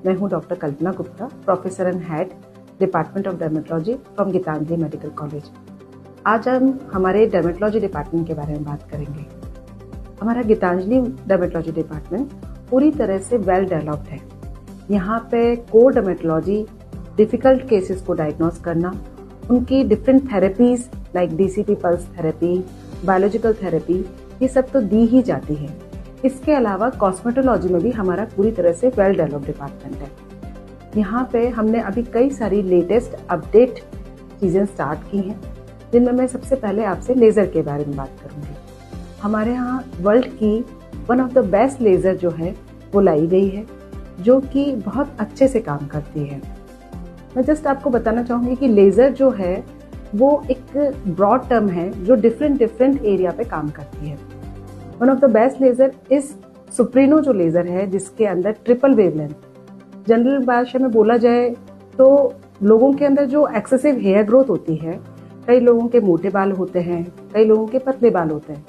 मैं हूं doctor Kalpana Gupta, professor and head department of dermatology from Gitanjali medical college. आज हम हमारे डर्मेटोलॉजी डिपार्टमेंट के बारे में बात करेंगे। हमारा गीतांजलि डर्मेटोलॉजी डिपार्टमेंट पूरी तरह से वेल डेवलप्ड है। यहाँ पे कोर डर्मेटोलॉजी, डिफिकल्ट केसेस को डायग्नोस करना, उनकी different therapies like DCP pulse therapy, biological therapy, ये सब तो दी ही जाती है। इसके अलावा कॉस्मेटोलॉजी में भी हमारा पूरी तरह से वेल डेवलप्ड डिपार्टमेंट है। यहाँ पे हमने अभी कई सारी लेटेस्ट अपडेट चीज़ें स्टार्ट की हैं, जिनमें मैं सबसे पहले आपसे लेज़र के बारे में बात करूँगी। हमारे यहाँ वर्ल्ड की one of the best laser जो है वो लाई गई है, जो कि बहुत अच्छे से काम करती है। मैं जस्ट आपको बताना चाहूँगी कि लेज़र जो है वो एक ब्रॉड टर्म है जो डिफरेंट एरिया पे काम करती है। One of the best laser इस सुप्रीनो जो लेज़र है, जिसके अंदर ट्रिपल वेवलेंथ, जनरल भाषा में बोला जाए तो लोगों के अंदर जो एक्सेसिव हेयर ग्रोथ होती है, कई लोगों के मोटे बाल होते हैं, कई लोगों के पतले बाल होते हैं,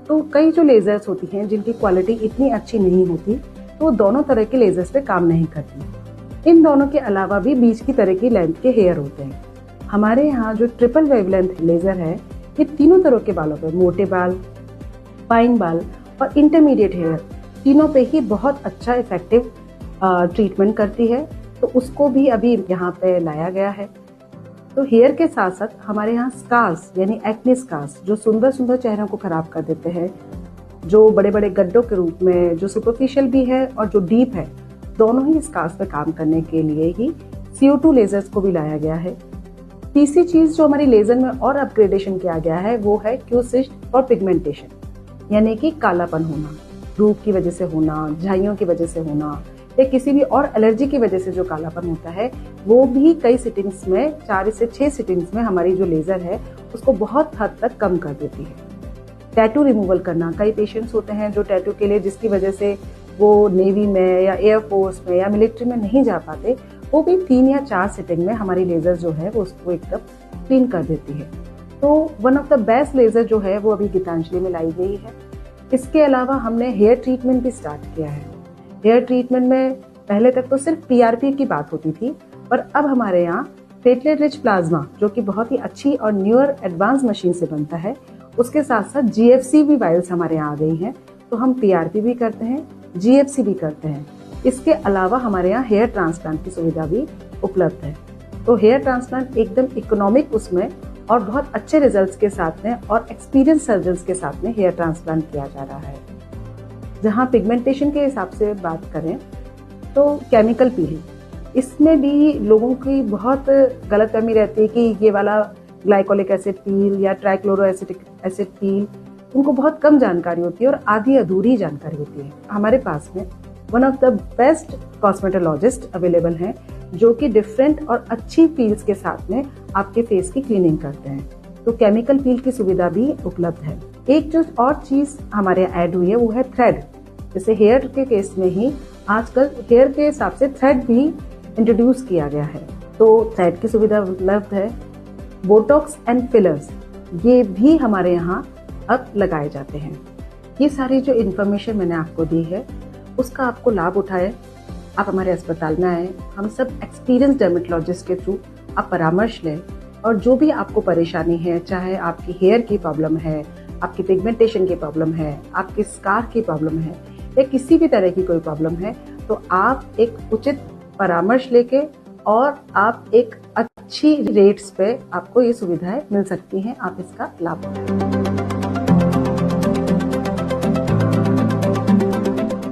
तो कई जो लेज़र्स होती हैं जिनकी क्वालिटी इतनी अच्छी नहीं होती, तो दोनों तरह के लेज़र्स पे काम नहीं करती। इन दोनों के अलावा भी बीच की तरह की लेंथ के हेयर होते हैं। हमारे यहाँ जो ट्रिपल वेवलेंथ लेज़र है, ये तीनों तरह के बालों पर, मोटे बाल, फाइन बाल और इंटरमीडिएट हेयर, तीनों पे ही बहुत अच्छा इफेक्टिव ट्रीटमेंट करती है। तो उसको भी अभी यहाँ पे लाया गया है। तो हेयर के साथ साथ हमारे यहाँ स्कार्स यानी एक्ने स्कार्स, जो सुंदर चेहरों को खराब कर देते हैं, जो बड़े बड़े गड्ढों के रूप में, जो सुपरफिशियल भी है और जो डीप है, दोनों ही स्कार्स पे काम करने के लिए ही CO2 लेजर्स को भी लाया गया है। तीसरी चीज जो हमारी लेजर में और अपग्रेडेशन किया गया है वो है क्यूसिस्ट फॉर पिगमेंटेशन, यानी कि कालापन होना, धूप की वजह से होना, झाइयों की वजह से होना या किसी भी और एलर्जी की वजह से जो कालापन होता है, वो भी कई सिटिंग्स में, 4 से 6 सिटिंग्स में हमारी जो लेजर है उसको बहुत हद तक कम कर देती है। टैटू रिमूवल करना, कई पेशेंट्स होते हैं जो टैटू के लिए, जिसकी वजह से वो नेवी में या एयरफोर्स में या मिलिट्री में नहीं जा पाते, वो भी 3 या 4 सिटिंग में हमारी लेजर जो है वो उसको एकदम क्लीन कर देती है। तो one of the best laser जो है वो अभी गीतांजलि में लाई गई है। इसके अलावा हमने हेयर ट्रीटमेंट भी स्टार्ट किया है। हेयर ट्रीटमेंट में पहले तक तो सिर्फ PRP की बात होती थी, पर अब हमारे यहाँ प्लेटलेट रिच प्लाज्मा, जो कि बहुत ही अच्छी और न्यूअर एडवांस मशीन से बनता है, उसके साथ साथ GFC भी वायल्स हमारे यहाँ आ गई हैं। तो हम PRP भी करते हैं, GFC भी करते हैं। इसके अलावा हमारे यहाँ हेयर ट्रांसप्लांट की सुविधा भी उपलब्ध है। तो हेयर ट्रांसप्लांट एकदम इकोनॉमिक उसमें और बहुत अच्छे रिजल्ट्स के साथ में और एक्सपीरियंस सर्जन्स के साथ में हेयर ट्रांसप्लांट किया जा रहा है। जहाँ पिगमेंटेशन के हिसाब से बात करें तो केमिकल पीलिंग, इसमें भी लोगों की बहुत गलतफहमी रहती है कि ये वाला ग्लाइकोलिक एसिड पील या ट्राइक्लोरोएसिटिक एसिड पील, उनको बहुत कम जानकारी होती है और आधी अधूरी जानकारी होती है। हमारे पास में one of the best cosmetologist available हैं, जो कि डिफरेंट और अच्छी पील्स के साथ में आपके फेस की क्लीनिंग करते हैं। तो केमिकल पील की सुविधा भी उपलब्ध है। एक जो और चीज हमारे यहाँ ऐड हुई है वो है थ्रेड। जैसे हेयर के केस में ही आजकल हेयर के हिसाब से थ्रेड भी इंट्रोड्यूस किया गया है, तो थ्रेड की सुविधा उपलब्ध है। बोटॉक्स एंड फिलर्स, ये भी हमारे यहाँ अब लगाए जाते हैं। ये सारी जो इन्फॉर्मेशन मैंने आपको दी है उसका आपको लाभ उठाए, आप हमारे अस्पताल में आए, हम सब एक्सपीरियंस डर्मेटोलॉजिस्ट के थ्रू आप परामर्श लें, और जो भी आपको परेशानी है, चाहे आपकी हेयर की प्रॉब्लम है, आपकी पिगमेंटेशन की प्रॉब्लम है, आपकी स्कार की प्रॉब्लम है या किसी भी तरह की कोई प्रॉब्लम है, तो आप एक उचित परामर्श लेके और आप एक अच्छी रेट्स पे आपको ये सुविधाएं मिल सकती हैं। आप इसका लाभ उठाएं।